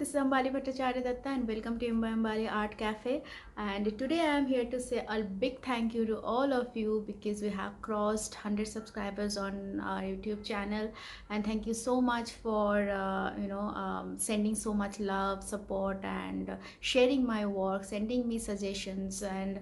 this is Ambali Bhattacharya Datta and welcome to Ambali Art Cafe. And today I am here to say a big thank you to all of you because we have crossed 100 subscribers on our YouTube channel. And thank you so much for sending so much love, support, and sharing my work, sending me suggestions, and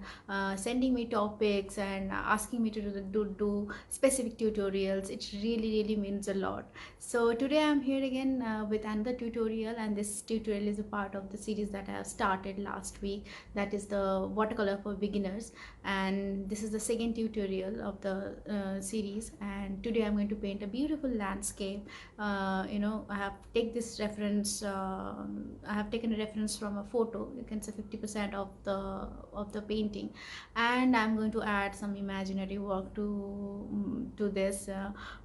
sending me topics, and asking me to do specific tutorials. It really means a lot. So today I'm here again with another tutorial, and this tutorial is a part of the series that I have started last week, that is the watercolor for beginners. And this is the second tutorial of the series, and today I'm going to paint a beautiful landscape. I have take this reference I have taken a reference from a photo. You can say 50% of the painting, and I'm going to add some imaginary work to this.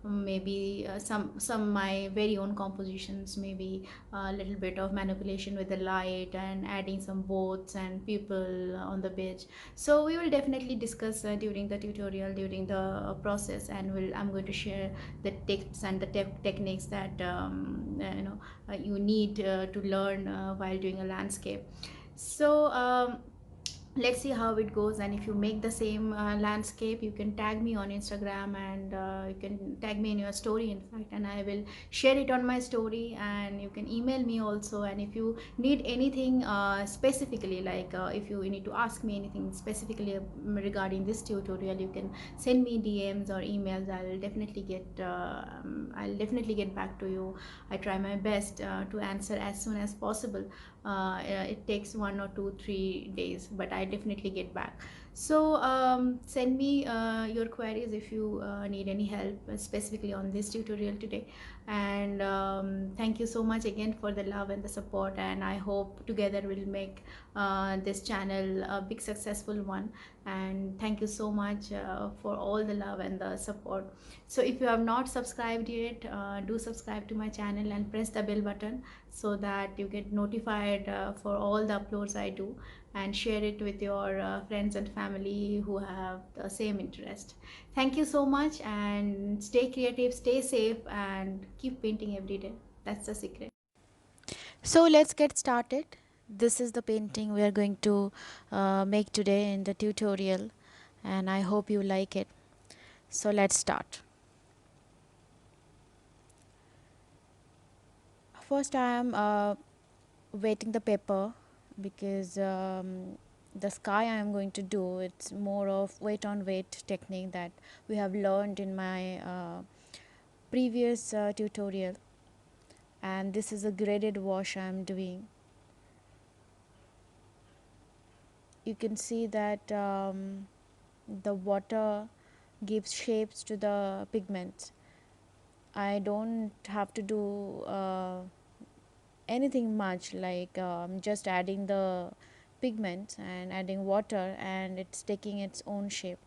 Maybe some my very own compositions, maybe a little bit of manipulation with the light and adding some boats and people on the beach. So we will definitely discuss during the tutorial, during the process, and I'm going to share the tips and the techniques that you need to learn while doing a landscape. So let's see how it goes. And if you make the same landscape, you can tag me on Instagram, and you can tag me in your story, in fact, and I will share it on my story. And you can email me also, and if you need anything specifically, like if you need to ask me anything specifically regarding this tutorial, you can send me DMs or emails. I'll definitely get back to you. I try my best to answer as soon as possible. It takes 1 or 2 3 days, but I definitely get back. So send me your queries if you need any help specifically on this tutorial today. And thank you so much again for the love and the support, and I hope together we'll make this channel a big successful one. And thank you so much for all the love and the support. So if you have not subscribed yet, do subscribe to my channel and press the bell button so that you get notified for all the uploads I do, and share it with your friends and family who have the same interest. Thank you so much, and stay creative, stay safe, and keep painting every day. That's the secret. So let's get started. This is the painting we are going to make today in the tutorial, and I hope you like it. So let's start. First I am wetting the paper because the sky I am going to do, it's more of wet on wet technique that we have learned in my previous tutorial, and this is a graded wash I am doing. You can see that the water gives shapes to the pigments. I don't have to do anything much, like just adding the pigments and adding water, and it's taking its own shape.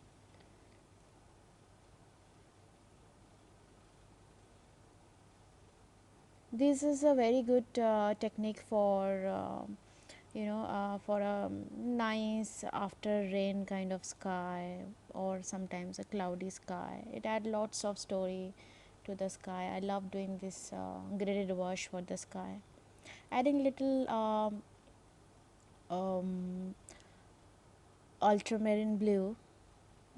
This is a very good technique for for a nice after rain kind of sky, or sometimes a cloudy sky. It adds lots of story to the sky. I love doing this graded wash for the sky, adding little um, ultramarine blue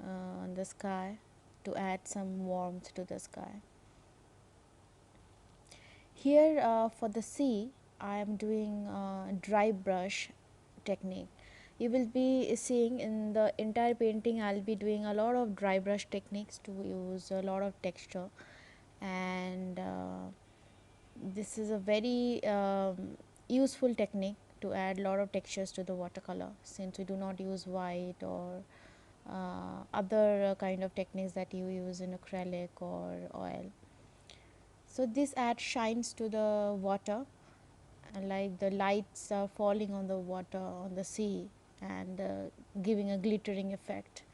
on the sky to add some warmth to the sky. Here for the sea, I am doing dry brush technique. You will be seeing in the entire painting I'll be doing a lot of dry brush techniques to use a lot of texture, and this is a very useful technique to add a lot of textures to the watercolor, since we do not use white or other kind of techniques that you use in acrylic or oil. So this adds shines to the water, like the lights are falling on the water on the sea, and giving a glittering effect.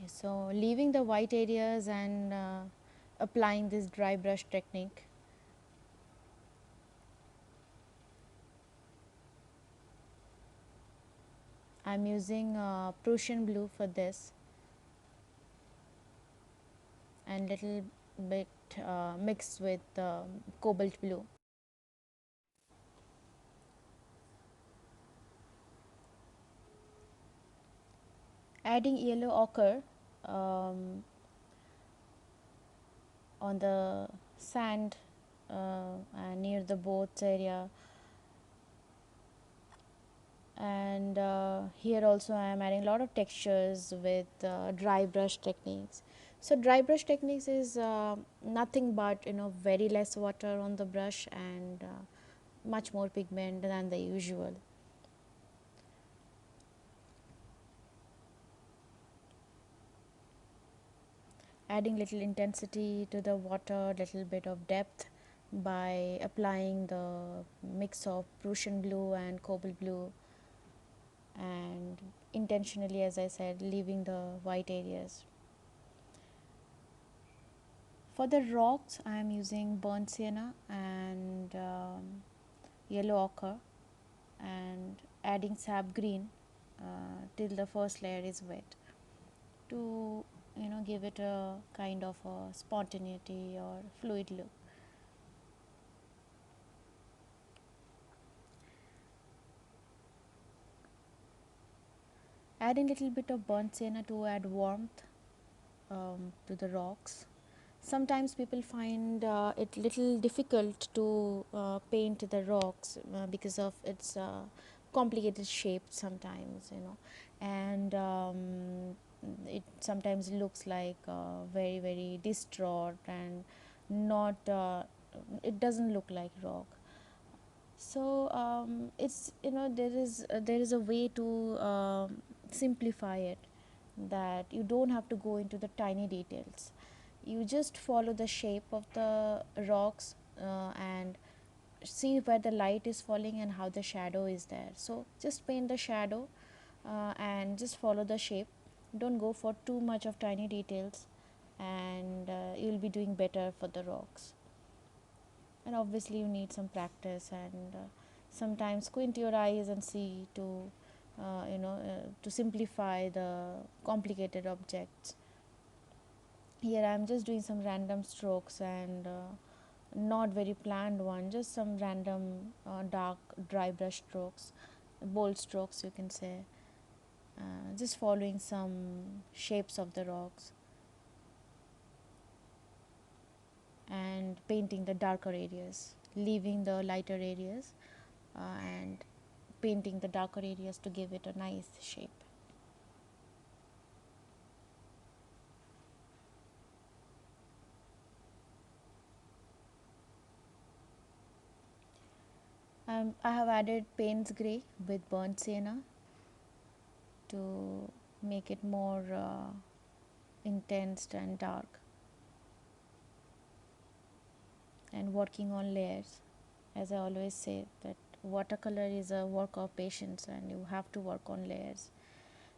So leaving the white areas and applying this dry brush technique. I'm using Prussian blue for this, and little bit mixed with cobalt blue. Adding yellow ochre um, on the sand and near the boats area, and here also I am adding a lot of textures with dry brush techniques. So dry brush techniques is nothing but very less water on the brush and much more pigment than the usual. Adding little intensity to the water, little bit of depth by applying the mix of Prussian blue and cobalt blue, and intentionally, as I said, leaving the white areas. For the rocks, I am using burnt sienna and yellow ochre, and adding sap green till the first layer is wet to give it a kind of a spontaneity or fluid look. Adding little bit of burnt sienna to add warmth to the rocks. Sometimes people find it little difficult to paint the rocks because of its complicated shape sometimes, and it sometimes looks like very distraught and not it doesn't look like rock. So it's there is a way to simplify it, that you don't have to go into the tiny details. You just follow the shape of the rocks and see where the light is falling and how the shadow is there. So just paint the shadow and just follow the shape. Don't go for too much of tiny details, and you'll be doing better for the rocks. And obviously you need some practice, and sometimes squint your eyes and see to simplify the complicated objects. Here I am just doing some random strokes and not very planned one, just some random dark dry brush strokes, bold strokes you can say, just following some shapes of the rocks and painting the darker areas, leaving the lighter areas, and painting the darker areas to give it a nice shape. I have added Payne's Grey with burnt sienna to make it more intense and dark, and working on layers. As I always say, that watercolor is a work of patience and you have to work on layers.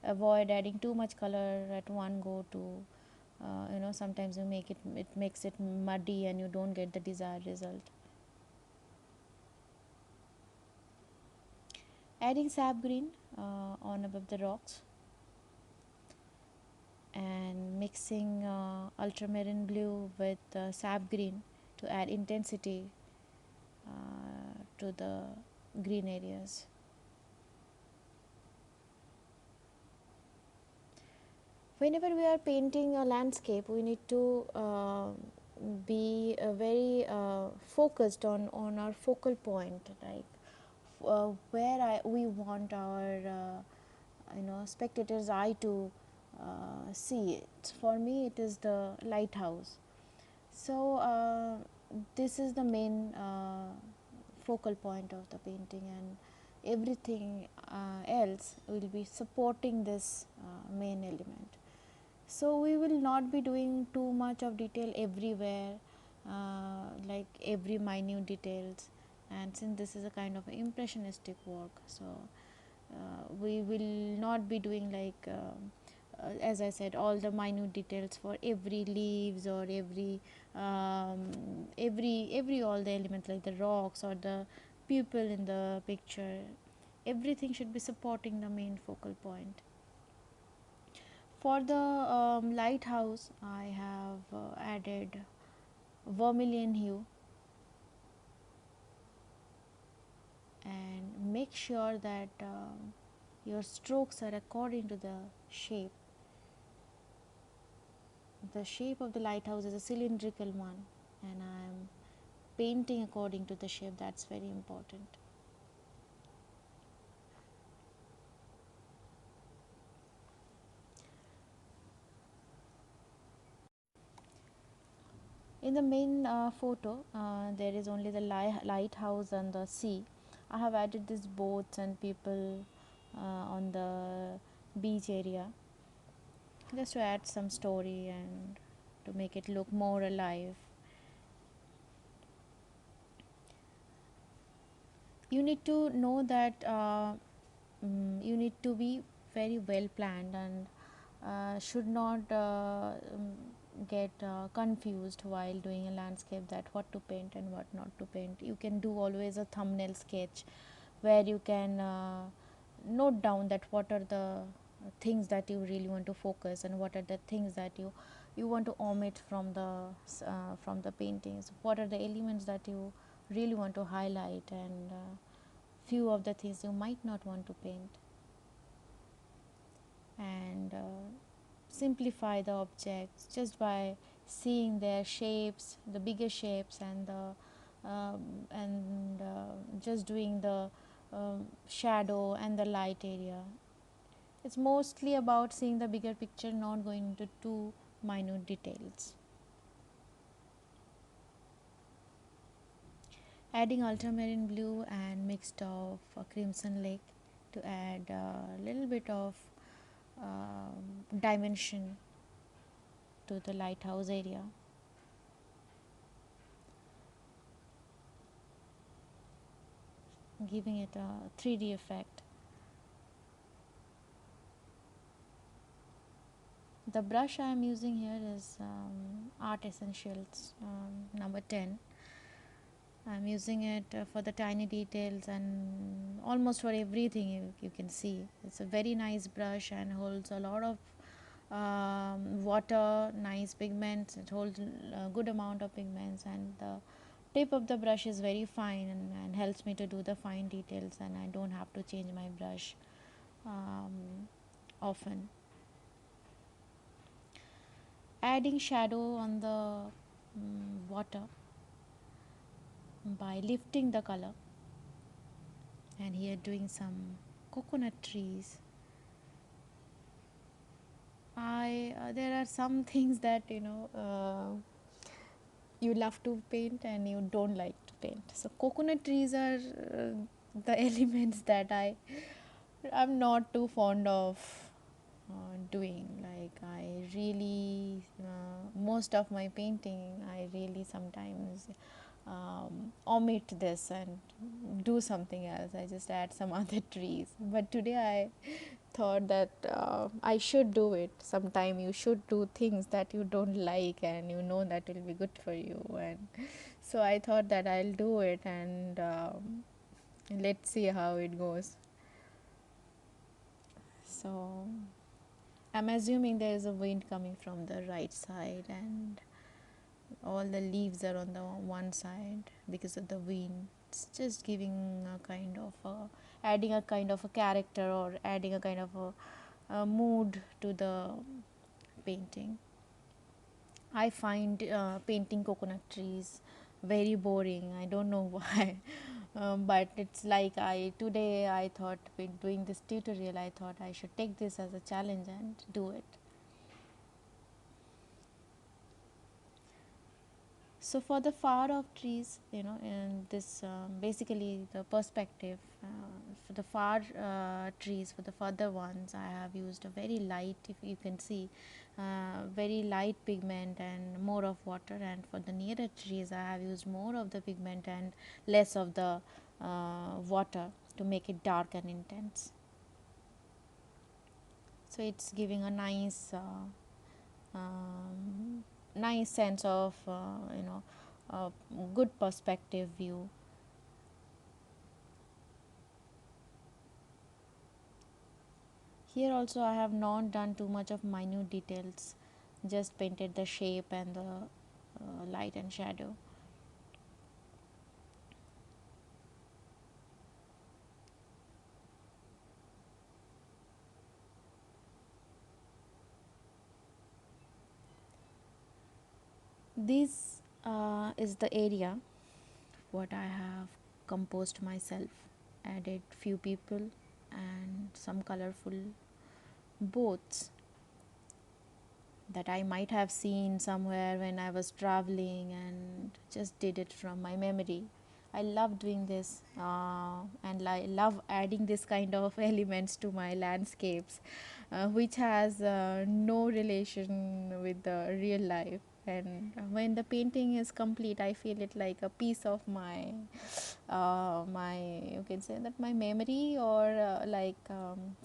Avoid adding too much color at one go to sometimes it makes it muddy and you don't get the desired result. Adding sap green on above the rocks, and mixing ultramarine blue with sap green to add intensity to the green areas. Whenever we are painting a landscape, we need to be very focused on our focal point, like where we want our spectators' eye to see it. For me, it is the lighthouse. So this is the main focal point of the painting, and everything else will be supporting this main element. So we will not be doing too much of detail everywhere, like every minute details, and since this is a kind of impressionistic work, so we will not be doing like as I said, all the minute details for every leaves or every all the elements like the rocks or the people in the picture. Everything should be supporting the main focal point. For the lighthouse, I have added vermilion hue, and make sure that Your strokes are according to the shape. The shape of the lighthouse is a cylindrical one, and I am painting according to the shape. That's very important. In the main photo, there is only the lighthouse and the sea. I have added these boats and people on the beach area just to add some story and to make it look more alive. You need to know that you need to be very well planned and should not get confused while doing a landscape, that what to paint and what not to paint. You can do always a thumbnail sketch where you can note down that what are the things that you really want to focus and what are the things that you want to omit from the paintings, what are the elements that you really want to highlight, and few of the things you might not want to paint, and simplify the objects just by seeing their shapes, the bigger shapes, and the just doing the shadow and the light area. It's mostly about seeing the bigger picture, not going into too minute details. Adding ultramarine blue and mixed of crimson lake to add a little bit of dimension to the lighthouse area. Giving it a 3D effect. The brush I am using here is Art Essentials number 10. I am using it for the tiny details and almost for everything. You can see it's a very nice brush and holds a lot of water, nice pigments. It holds a good amount of pigments, and the tip of the brush is very fine and helps me to do the fine details, and I don't have to change my brush often. Adding shadow on the water by lifting the color, and here doing some coconut trees. I there are some things that you love to paint and you don't like to paint. So coconut trees are the elements that I'm not too fond of doing. Like I really most of my painting I really sometimes omit this and do something else. I just add some other trees. But today I thought that I should do it. Sometime you should do things that you don't like and you know that will be good for you. And so I thought that I'll do it, and let's see how it goes. So I'm assuming there is a wind coming from the right side, and all the leaves are on the one side because of the wind. It's just giving a kind of adding a kind of a character, or adding a kind of a mood to the painting. I find painting coconut trees very boring. I don't know why, but it's like I today I thought, when doing this tutorial, I thought I should take this as a challenge and do it. So for the far off trees, and this basically the perspective for the far trees, for the further ones, I have used a very light, if you can see, very light pigment and more of water. And for the nearer trees, I have used more of the pigment and less of the water to make it dark and intense. So it's giving a nice sense of good perspective view. Here also I have not done too much of minute details, just painted the shape and the light and shadow. This is the area what I have composed myself, added few people and some colorful boats that I might have seen somewhere when I was traveling, and just did it from my memory. I love doing this, and I love adding this kind of elements to my landscapes, which has no relation with the real life. And when the painting is complete, I feel it like a piece of my you can say that my memory, or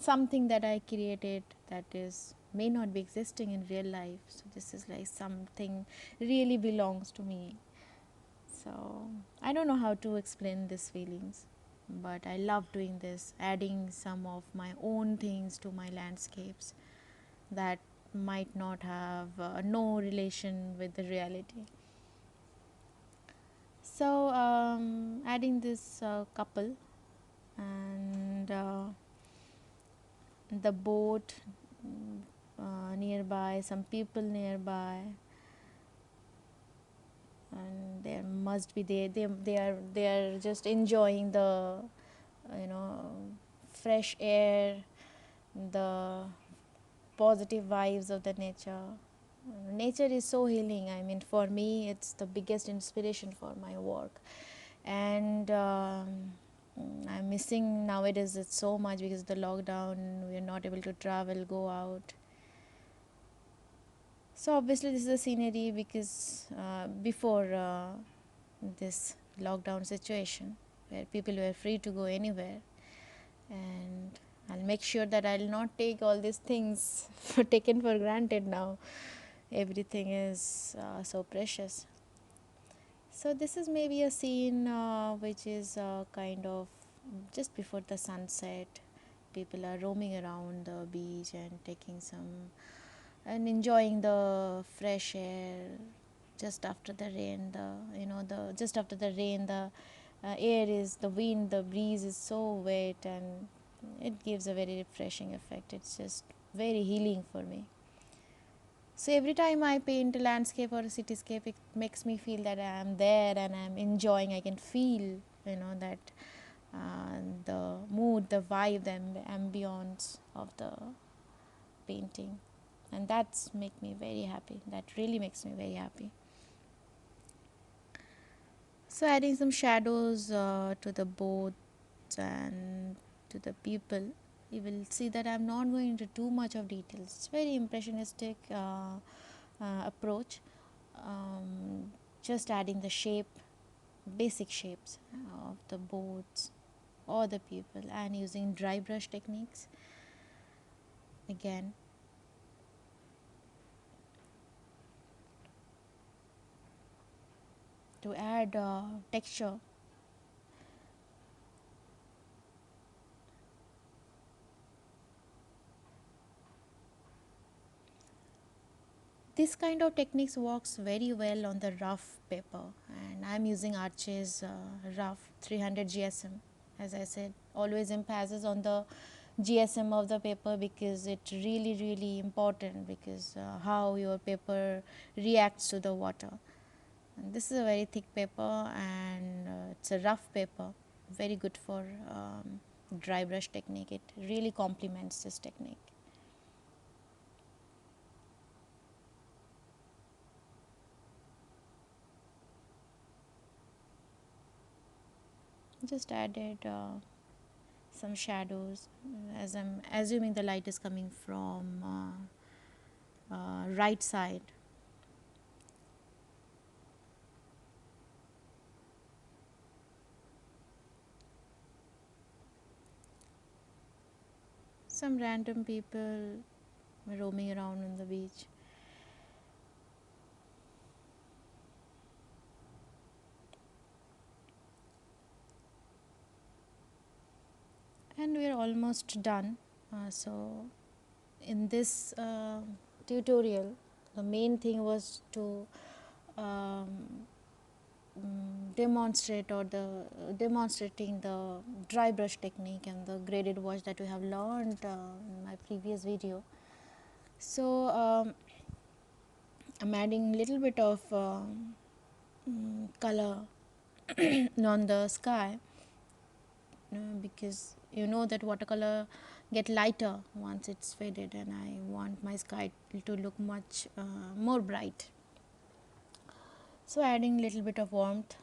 something that I created that is may not be existing in real life. So this is like something really belongs to me. So I don't know how to explain these feelings, but I love doing this, adding some of my own things to my landscapes that might not have no relation with the reality. So adding this couple, and the boat nearby, some people nearby, and there must be they are just enjoying the you know fresh air, the positive vibes of the nature. Nature is so healing. I mean, for me, it's the biggest inspiration for my work, and I'm missing nowadays it so much because of the lockdown. We are not able to travel, go out. So obviously, this is a scenery because before this lockdown situation, where people were free to go anywhere, and I'll make sure that I'll not take all these things for taken for granted now. Everything is so precious. So this is maybe a scene which is kind of just before the sunset. People are roaming around the beach and taking some and enjoying the fresh air just after the rain. The just after the rain, the air is the wind, the breeze is so wet, and it gives a very refreshing effect. It's just very healing for me. So every time I paint a landscape or a cityscape, it makes me feel that I am there and I am enjoying. I can feel, that the mood, the vibe, the ambience of the painting, and that's make me very happy. That really makes me very happy. So adding some shadows to the boats and to the people, you will see that I'm not going into too much of details. It's very impressionistic approach. Just adding the shape, basic shapes of the boats or the people, and using dry brush techniques again. To add texture. This kind of techniques works very well on the rough paper, and I'm using Arches rough 300 GSM. As I said, always emphasis on the GSM of the paper because it really important, because how your paper reacts to the water. And this is a very thick paper, and it's a rough paper, very good for dry brush technique. It really complements this technique. Just added some shadows, as I'm assuming the light is coming from right side. Some random people roaming around on the beach. And we're almost done. So in this tutorial, the main thing was to um, demonstrating the dry brush technique and the graded wash that we have learned in my previous video. So I'm adding little bit of color on the sky, because you know that watercolor get lighter once it's faded, and I want my sky to look much more bright. So adding little bit of warmth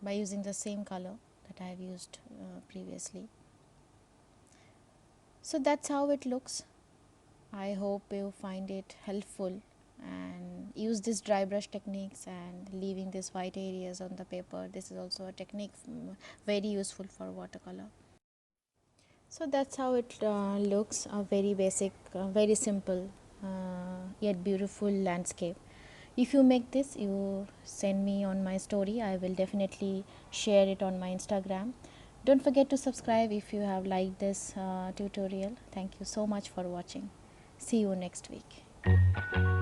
by using the same color that I have used previously. So that's how it looks. I hope you find it helpful and use this dry brush techniques and leaving these white areas on the paper. This is also a technique very useful for watercolor. So that's how it looks, a very basic, very simple yet beautiful landscape. If you make this, you send me on my story. I will definitely share it on my Instagram. Don't forget to subscribe if you have liked this tutorial. Thank you so much for watching. See you next week.